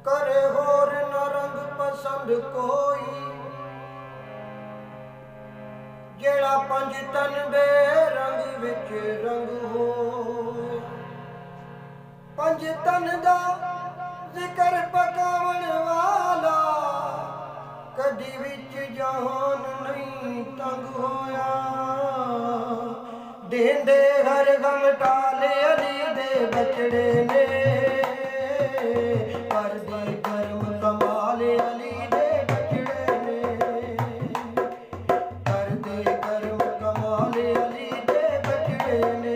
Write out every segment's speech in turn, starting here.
करे होर न रंग पसंद कोई, जेड़ा पंज तन दे रंग विच रंग हो। पंज तन दा जिक्र पकावन वाला, कदी विच जहान नहीं तंग होया। देंदे हर गम टाले अली दे बचड़े ने, कर दे करम कमाल अली दे बचड़े ने, कर दे करम कमाल अली दे बचड़े ने।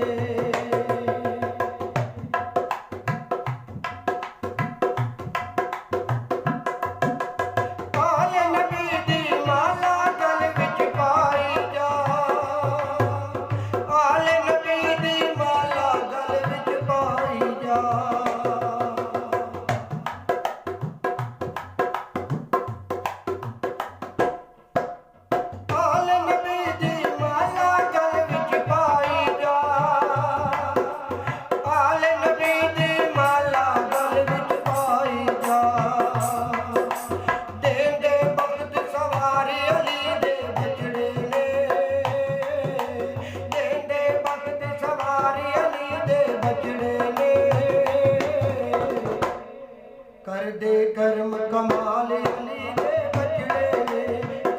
कर दे करम कमाल अली दे बचड़े ने,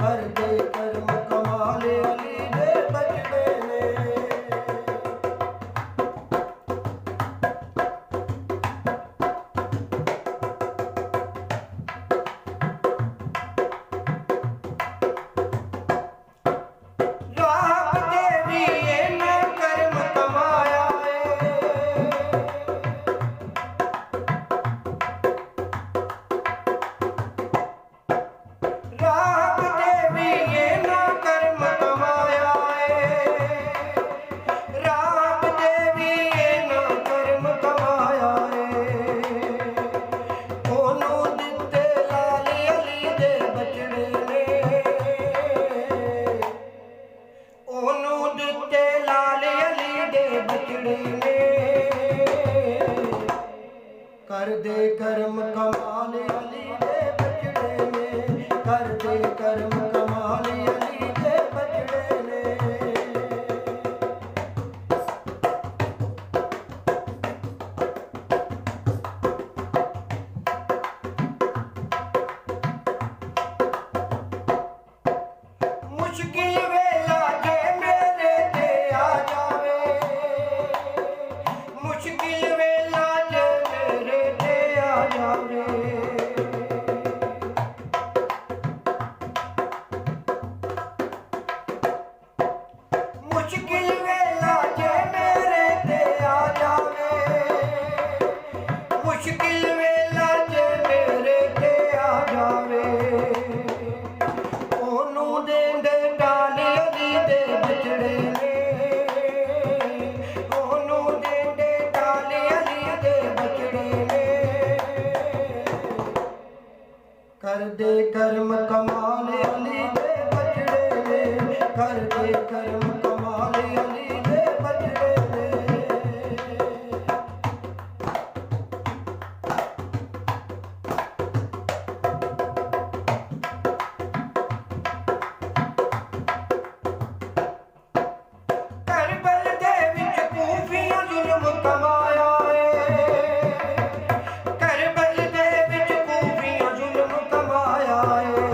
कर दे करम कमाल अली दे बचड़े ने। राह तेरी ये ना करम कमाया कर दे करम कमाल अली दे बचड़े ने, कर दे करम कमाल अली दे बचड़े ने। मुश्किल वेला जे मेरे ते आ जावे, मुश्किल वेला जे मेरे ते आ जावे। मुश्किल वेला जे मेरे ते आ जावे, मुश्किल वेला जे मेरे ते आ जावे। ओनू देंदे डाले अली दे बचड़े ने, ओनू देंदे डाले अली दे बचड़े ने। कर दे करम कमाल अली दे बचड़े ने, कर दे करम कमाल अली दे बचड़े ने। करबल दे विच कूफियां जुल्म कमाया है, करबल दे विच कूफियां जुल्म कमाया है।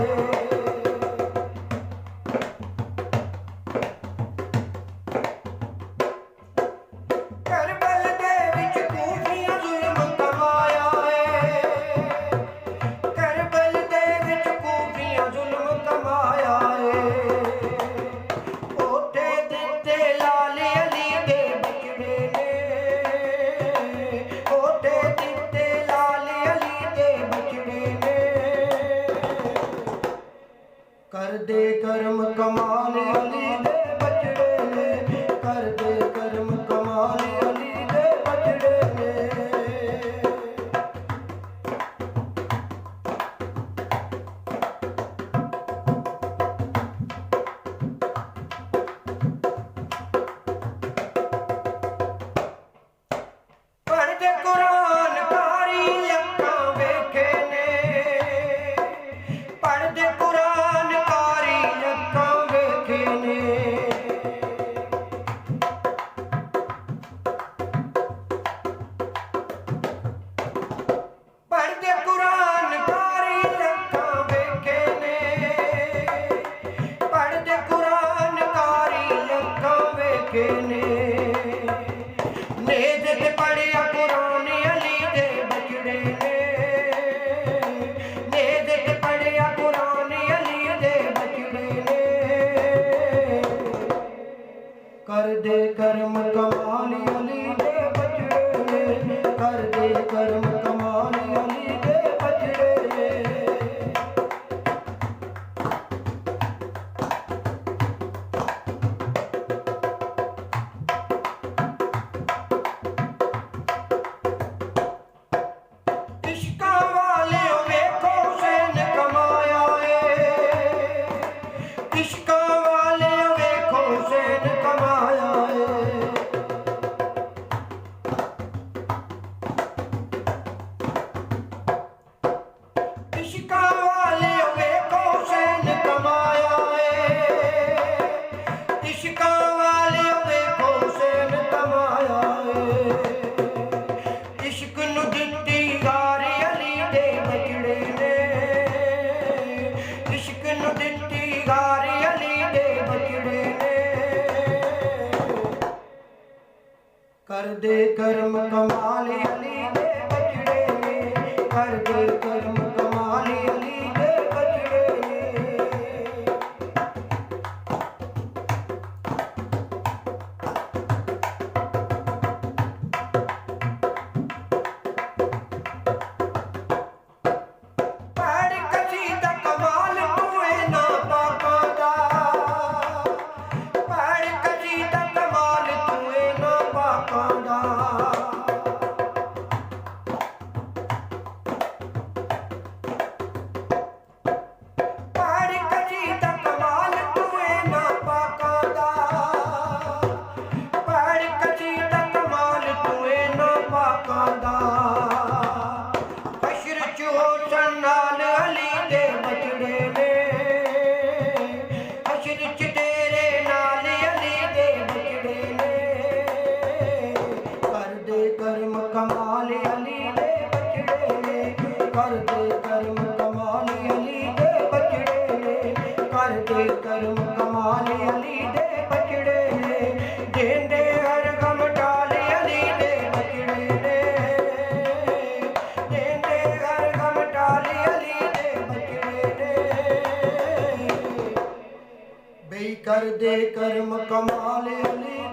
करबल दे विच कूफियां जुल्म कमाया है, करबल दे विच कूफियां जुल्म कमाया है। ओटे दिते लाले अली दे बचड़े ने, ओटे दिते लाले अली दे बचड़े ने। कर दे करम कमाल अली दे बचड़े ने, कर दे करम कमाल अली दे बचड़े ने। पढ़दे कुरान कारी अखां वेखे ने, ਪਰਹੇਜ਼ਗਾਰ ਅਲੀ ਦੇ ਬਚੜੇ ਨੇ ਕਰਦੇ ਕਰਮ ਕਮਾਲ ਅਲੀ ਦੇ ਬਚੜੇ ਨੇ ਕਰਦੇ ਕਰਮ ਕਮਾਲ ਅਲੀ ਦੇ ਬਚੜੇ ਨੇ ਪੜ੍ਹ ਕਸੀਦਾ ਕਮਾਲ ਤੂੰ ਇਹਨਾਂ ਪਾਕਾਂ ਦਾ ਪੜ੍ਹ ਕਸੀਦਾ ਕਮਾਲ ਤੂੰ ਇਹਨਾਂ ਪਾਕਾਂ ਦਾ ਪੜ੍ਹ ਕਸੀਦਾ ਕਮਾਲ ਤੂੰ ਇਹਨਾਂ ਪਾਕਾਂ ਦਾ ਪੜ੍ਹ ਕਸੀਦਾ ਕਮਾਲ ਤੂੰ ਇਹਨਾਂ ਪਾਕਾਂ ਦਾ ਹਸ਼ਰ ਚ ਹੋਸਨ ਨਾਲ ਅਲੀ ਦੇ ਬਚੜੇ ਨੇ ਹਸ਼ਰ ਚ ਤੇਰੇ ਨਾਲ ਅਲੀ ਦੇ ਬਚੜੇ ਨੇ ਕਰਦੇ ਕਰਮ ਕਮਾਲ ਅਲੀ ਦੇ ਬਚੜੇ ਨੇ ਕਰਦੇ ਕਰਮ ਕਮਾਲ ਅਲੀ ਦੇ ਬਚੜੇ ਨੇ ਕਰਦੇ ਕਰਮ ਕਮਾਲ ਅਲੀ ਦੇ ਬਚੜੇ ਨੇ ਦੇਂਦੇ ਹਰ ਗਮ ਟਾਲ ਅਲੀ ਦੇ ਬਚੜੇ ਨੇ ਦੇਂਦੇ ਹਰ ਗਮ ਟਾਲ ਅਲੀ ਦੇ ਬਚੜੇ ਨੇ ਬਈ ਕਰਦੇ ਕਰਮ ਕਮਾਲ ਅਲੀ